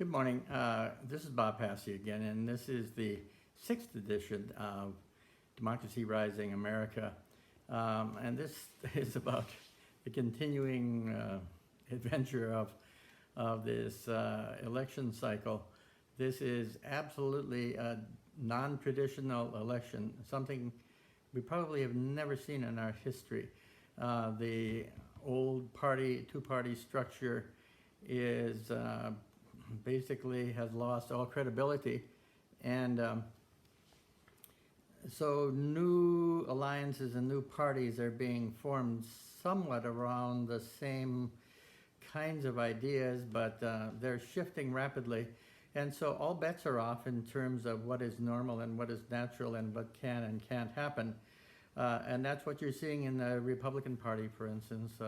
Good morning. This is Bob Passy again, and this is the sixth edition of Democracy Rising America. And this is about the continuing adventure of this election cycle. This is absolutely a non-traditional election, something we probably have never seen in our history. The old two-party structure is basically has lost all credibility, and so new alliances and new parties are being formed somewhat around the same kinds of ideas, but they're shifting rapidly, and so all bets are off in terms of what is normal and what is natural and what can and can't happen. And that's what you're seeing in the Republican Party, for instance,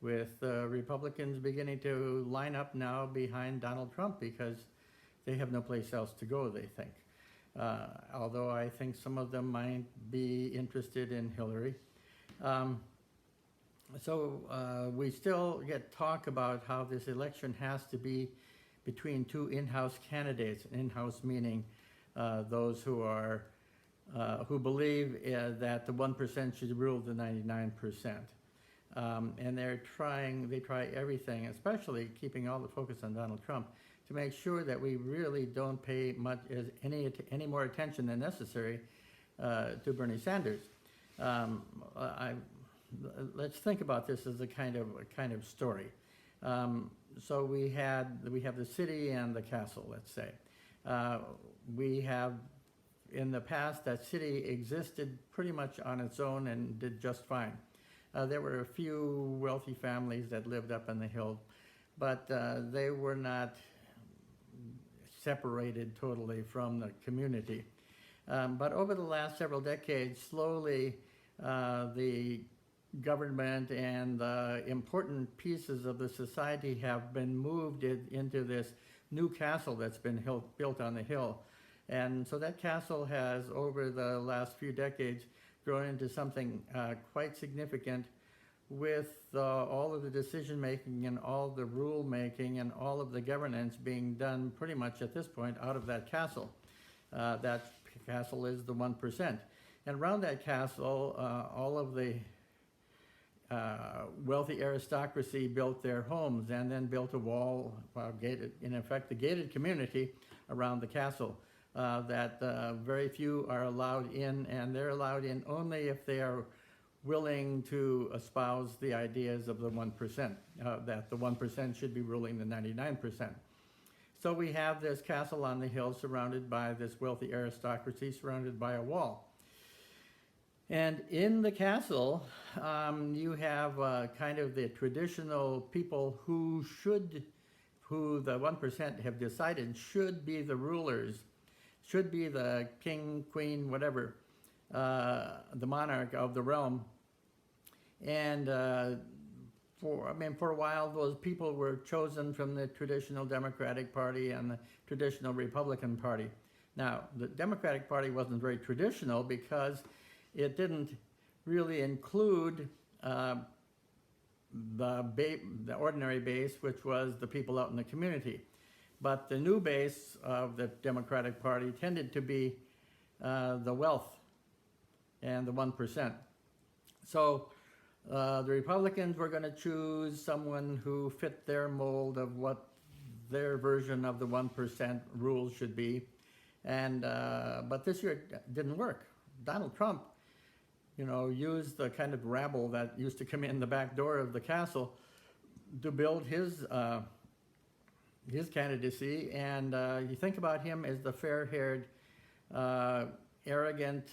with Republicans beginning to line up now behind Donald Trump because they have no place else to go, they think. Although I think some of them might be interested in Hillary. So we still get talk about how this election has to be between two in-house candidates, in-house meaning those who are who believe that the 1% should rule the 99%. And they try everything, especially keeping all the focus on Donald Trump, to make sure that we really don't pay much any more attention than necessary to Bernie Sanders. Let's think about this as a kind of story. So we have the city and the castle, let's say. We have, in the past, that city existed pretty much on its own and did just fine. There were a few wealthy families that lived up on the hill, but they were not separated totally from the community. But over the last several decades, slowly the government and the important pieces of the society have been moved into this new castle that's been built on the hill. And so that castle has, over the last few decades, grown into something quite significant, with all of the decision making and all the rule making and all of the governance being done pretty much at this point out of that castle. That castle is the 1%. And around that castle, all of the wealthy aristocracy built their homes and then built a wall, gated, in effect, the gated community around the castle. That very few are allowed in, and they're allowed in only if they are willing to espouse the ideas of the 1%, that the 1% should be ruling the 99%. So we have this castle on the hill surrounded by this wealthy aristocracy, surrounded by a wall. And in the castle, you have kind of the traditional people who the 1% have decided should be the rulers, should be the king, queen, whatever, the monarch of the realm. And for a while, those people were chosen from the traditional Democratic Party and the traditional Republican Party. Now, the Democratic Party wasn't very traditional because it didn't really include the ordinary base, which was the people out in the community. But the new base of the Democratic Party tended to be the wealth and the 1%. So the Republicans were going to choose someone who fit their mold of what their version of the 1% rules should be. And but this year it didn't work. Donald Trump, used the kind of rabble that used to come in the back door of the castle to build his candidacy, and you think about him as the fair-haired, arrogant,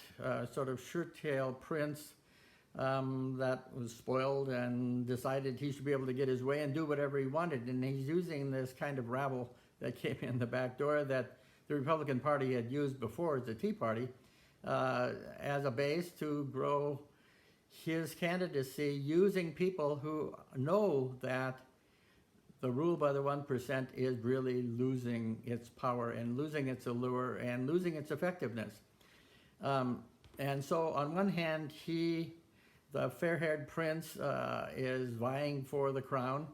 sort of shirt-tail prince that was spoiled and decided he should be able to get his way and do whatever he wanted, and he's using this kind of rabble that came in the back door that the Republican Party had used before as the Tea Party as a base to grow his candidacy, using people who know that the rule by the 1% is really losing its power and losing its allure and losing its effectiveness. And so on one hand, the fair-haired prince is vying for the crown,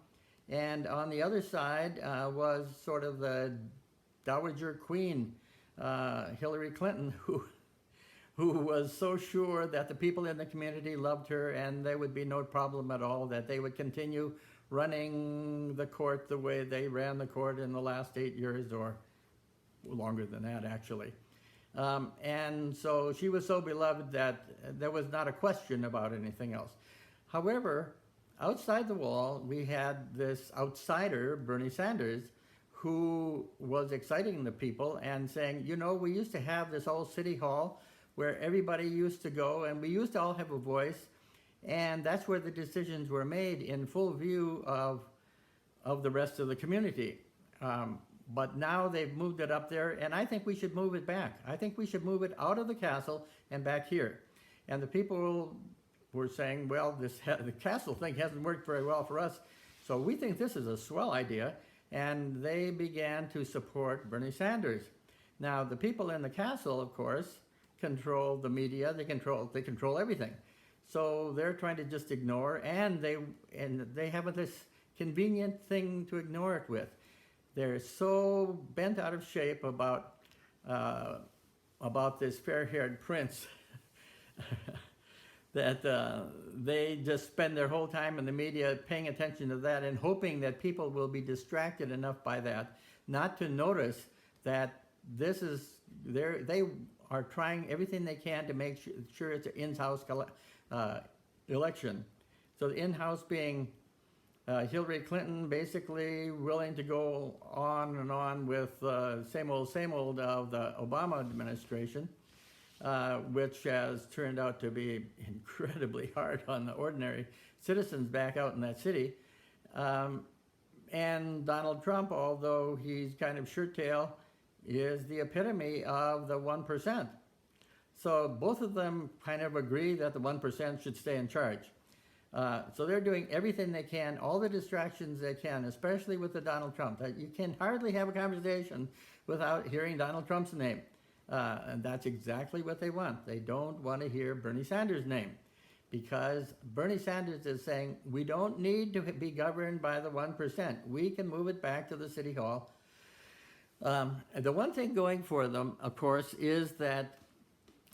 And on the other side was sort of the Dowager Queen, Hillary Clinton, who was so sure that the people in the community loved her and there would be no problem at all, that they would continue running the court the way they ran the court in the last 8 years, or longer than that, actually. And so she was so beloved that there was not a question about anything else. However, outside the wall, we had this outsider, Bernie Sanders, who was exciting the people and saying, you know, we used to have this old city hall where everybody used to go and we used to all have a voice, and that's where the decisions were made in full view of the rest of the community. But now they've moved it up there, and I think we should move it back. I think we should move it out of the castle and back here. And the people were saying, well, the castle thing hasn't worked very well for us, so we think this is a swell idea, and they began to support Bernie Sanders. Now, the people in the castle, of course, control the media, they control everything. So they're trying to just ignore, and they have this convenient thing to ignore it with. They're so bent out of shape about this fair-haired prince that they just spend their whole time in the media paying attention to that and hoping that people will be distracted enough by that not to notice that they are trying everything they can to make sure it's an in-house election. So the in-house being Hillary Clinton basically willing to go on and on with same old of the Obama administration, which has turned out to be incredibly hard on the ordinary citizens back out in that city. And Donald Trump, although he's kind of shirt tail, is the epitome of the 1%. So both of them kind of agree that the 1% should stay in charge. So they're doing everything they can, all the distractions they can, especially with the Donald Trump. You can hardly have a conversation without hearing Donald Trump's name. And that's exactly what they want. They don't want to hear Bernie Sanders' name, because Bernie Sanders is saying, we don't need to be governed by the 1%. We can move it back to the City Hall. The one thing going for them, of course, is that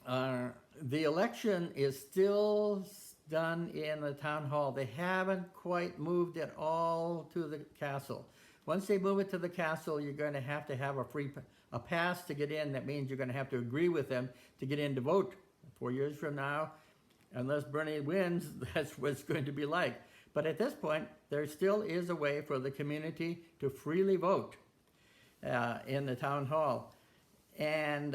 the election is still done in the town hall. They haven't quite moved it all to the castle. Once they move it to the castle, you're going to have a pass to get in. That means you're going to have to agree with them to get in to vote. 4 years from now, unless Bernie wins, that's what it's going to be like. But at this point, there still is a way for the community to freely vote in the town hall. And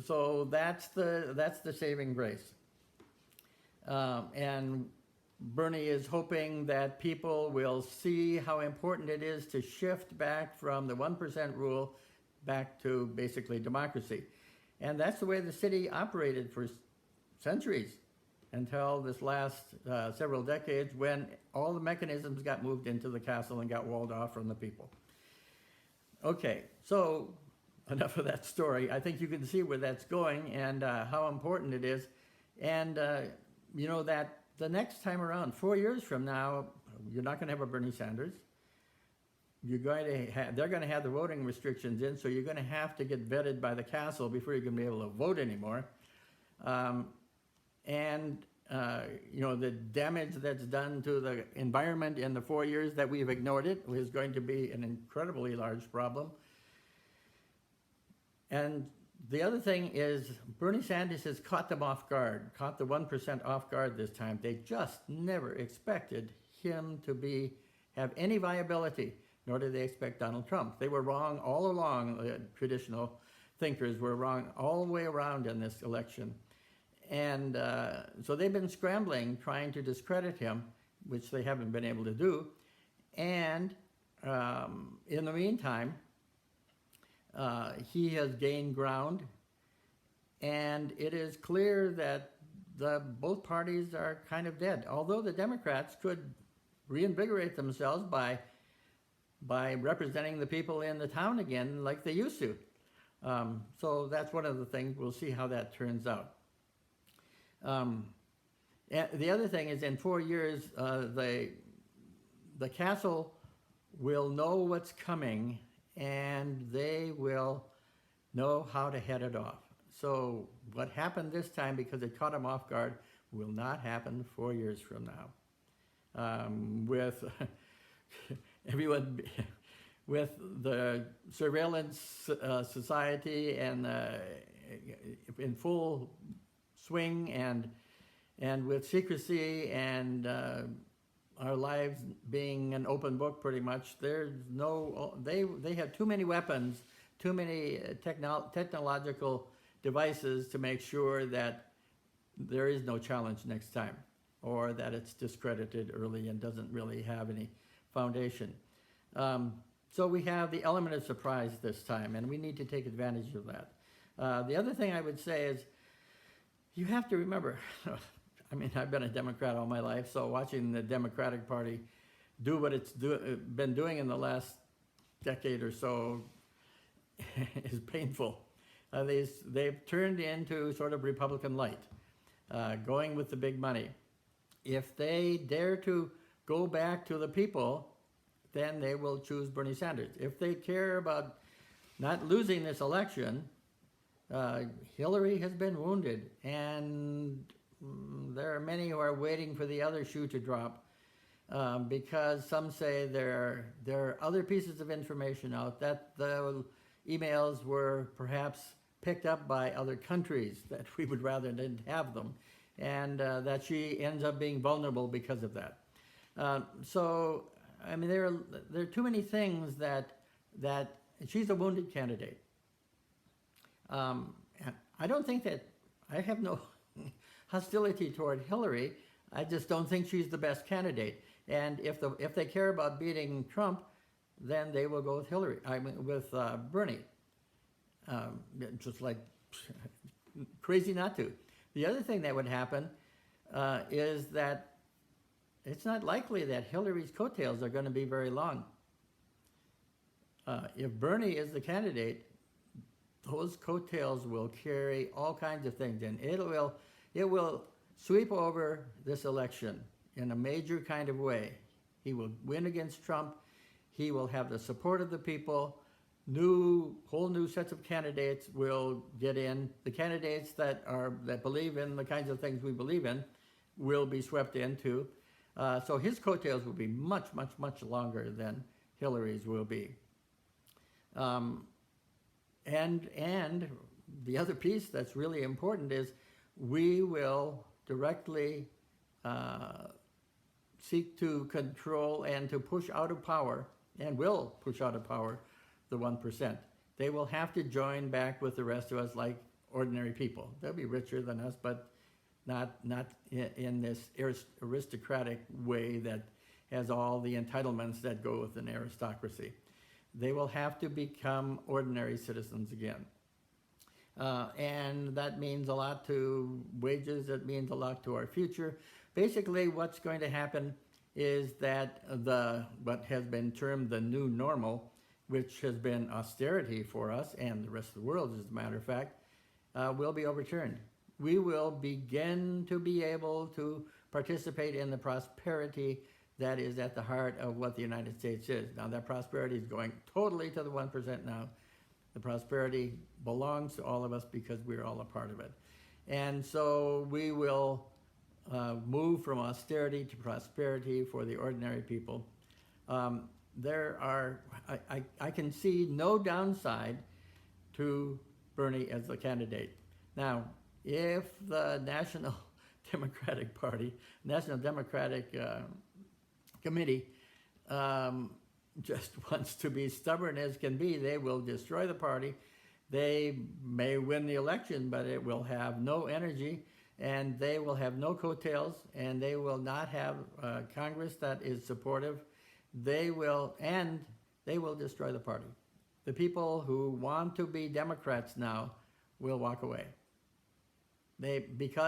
so that's the saving grace. And Bernie is hoping that people will see how important it is to shift back from the 1% rule back to basically democracy. And that's the way the city operated for centuries until this last several decades, when all the mechanisms got moved into the castle and got walled off from the people. Okay, so enough of that story. I think you can see where that's going and how important it is. And you know that the next time around, 4 years from now, you're not going to have a Bernie Sanders. They're going to have the voting restrictions in, so you're going to have to get vetted by the castle before you can be able to vote anymore. You know, the damage that's done to the environment in the 4 years that we've ignored it is going to be an incredibly large problem. And the other thing is Bernie Sanders has caught them off guard, caught the 1% off guard this time. They just never expected him to have any viability, nor did they expect Donald Trump. They were wrong all along. Traditional thinkers were wrong all the way around in this election. And so they've been scrambling, trying to discredit him, which they haven't been able to do. And in the meantime, he has gained ground, and it is clear that both parties are kind of dead. Although the Democrats could reinvigorate themselves by representing the people in the town again like they used to. So that's one of the things. We'll see how that turns out. The other thing is, in 4 years, the castle will know what's coming, and they will know how to head it off. So what happened this time, because it caught them off guard, will not happen 4 years from now. With everyone, with the surveillance society and in full swing, and with secrecy and our lives being an open book pretty much, there's no, they have too many weapons, too many technological devices to make sure that there is no challenge next time, or that it's discredited early and doesn't really have any foundation. So we have the element of surprise this time, and we need to take advantage of that. The other thing I would say is, you have to remember, I mean, I've been a Democrat all my life, so watching the Democratic Party do what it's been doing in the last decade or so is painful. They've turned into sort of Republican light, going with the big money. If they dare to go back to the people, then they will choose Bernie Sanders. If they care about not losing this election, Hillary has been wounded, and there are many who are waiting for the other shoe to drop, because some say there are other pieces of information out that the emails were perhaps picked up by other countries, that we would rather didn't have them, and that she ends up being vulnerable because of that. So, I mean, there are too many things that she's a wounded candidate. I don't think that, I have no hostility toward Hillary. I just don't think she's the best candidate. And if they care about beating Trump, then they will go with Hillary. I mean, with Bernie. Just like crazy not to. The other thing that would happen is that it's not likely that Hillary's coattails are going to be very long. If Bernie is the candidate, those coattails will carry all kinds of things, and it will sweep over this election in a major kind of way. He will win against Trump. He will have the support of the people. Whole new sets of candidates will get in. The candidates that believe in the kinds of things we believe in will be swept into. So his coattails will be much, much, much longer than Hillary's will be. And the other piece that's really important is we will directly seek to control and to push out of power, and will push out of power, the 1%. They will have to join back with the rest of us like ordinary people. They'll be richer than us, but not in this aristocratic way that has all the entitlements that go with an aristocracy. They will have to become ordinary citizens again. And that means a lot to wages, it means a lot to our future. Basically, what's going to happen is that what has been termed the new normal, which has been austerity for us and the rest of the world, as a matter of fact, will be overturned. We will begin to be able to participate in the prosperity that is at the heart of what the United States is. Now, that prosperity is going totally to the 1% now. The prosperity belongs to all of us because we're all a part of it. And so we will move from austerity to prosperity for the ordinary people. I can see no downside to Bernie as the candidate. Now, if the National Democratic Party, National Democratic Committee just wants to be stubborn as can be, they will destroy the party. They may win the election, but it will have no energy, and they will have no coattails, and they will not have Congress that is supportive. They will destroy the party. The people who want to be Democrats now will walk away. Because